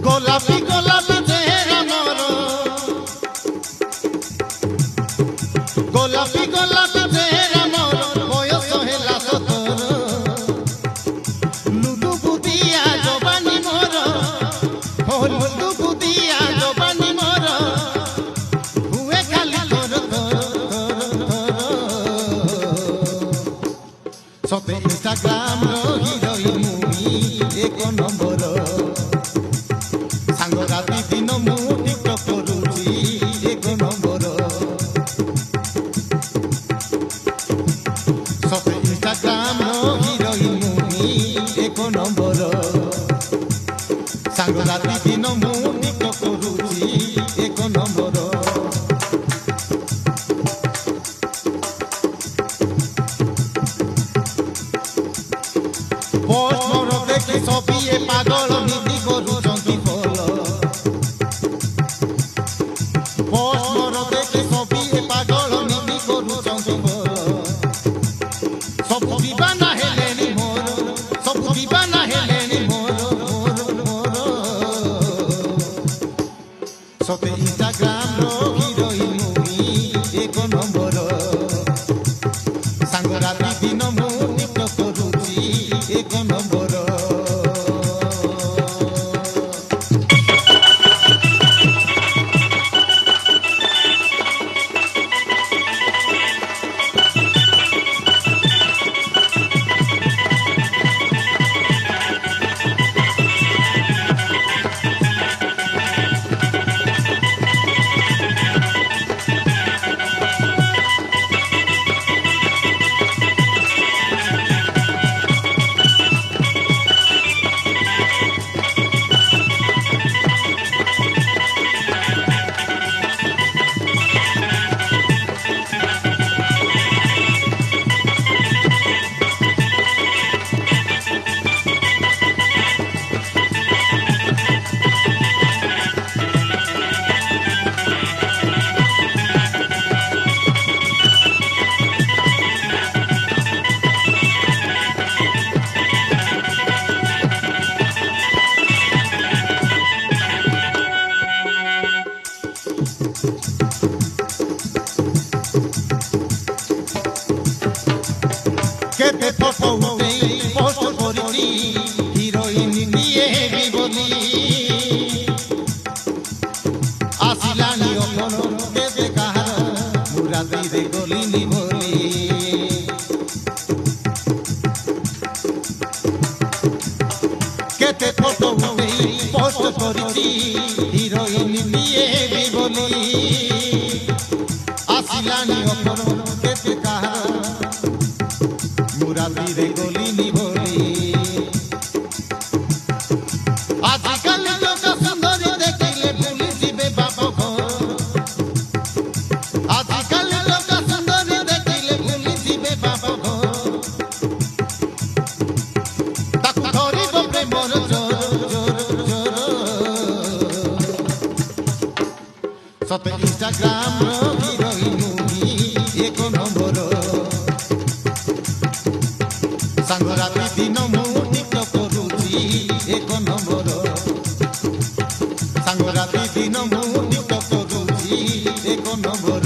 গোলাপি গোলাপি চেহারা মোর, গোলাপি গোলাপি চেহারা মোর, বয়স হেলা 17। লুডু বুদিয়া জবানি মোর, ও লুডু বুদিয়া জবানি মোর, হুয়ে খালি তোর তোর সতে ইনস্টাগ্রাম হিরোইন মুই এক নম্বর। সাঙ্গ রাতি দিন মু টিকটক করুছি এক নম্বর। সতে ইনস্টাগ্রাম হিরোইন মুই এক নম্বর। সাঙ্গ রাতি দিন মু টিকটক করুছি এক নম্বর। পোস্ট মোর দেখি সবিয়ে পাগল নীতি করুଛନ୍ତି ফল। পোস্ট মোর দেখি সবিয়ে পাগল নীতি করুଛନ୍ତି ফল। ସବୁ ଦିବାନା ହେଲେଣି ମୋର, ସବୁ ଦିବାନା ହେଲେଣି ମୋର ମୋର ମୋର। ସତେ ଇନଷ୍ଟାଗ୍ରାମର ହିରୋଇନ ମୁଇ ଏକ ନମ୍ବର। ସାଙ୍ଗ ରାତି ଦିନ ମୁଁ ଟିକଟକ୍ କରୁଛି ଏକ ନମ୍ବର। কেতে ফটো উঠেই পোস্ট করেছি হিরোইন নিয়ে হেবি বলি। আসিলানি অখন কেতে কাহার মুরাদিরে গলিনি বলি। কেতে ফটো উঠেই পোস্ট করেছি হিরোইন নিয়ে হেবি বলি। আসিলানি অখন কেতে কাহার মুরাদিরে গলিনি বলি। আজকাল লোক সুন্দরী দেখিলে ভুলি যাবে বাপ ঘর। আজকাল লোক সুন্দরী দেখিলে ভুলি যাবে বাপ ঘর। তাকু ধরিব প্রেমর জোর জোর জোর। সতে ইনস্টাগ্রাম হিরোইন মুই এক নম্বর। সাঙ্গ রাতি দিন মু টিকটক করুছি এক নম্বর। সাঙ্গ রাতি দিন মু টিকটক করুছি এক নম্বর।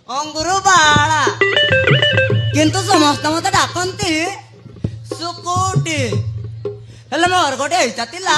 ଅଙ୍ଗୁରୁ ବାଳା କିନ୍ତୁ ସମସ୍ତେ ମତେ ଡାକନ୍ତି ସୁକୁଟି ହେଲେ ମୋର ଗୋଟେ ଇଚ୍ଛା ଥିଲା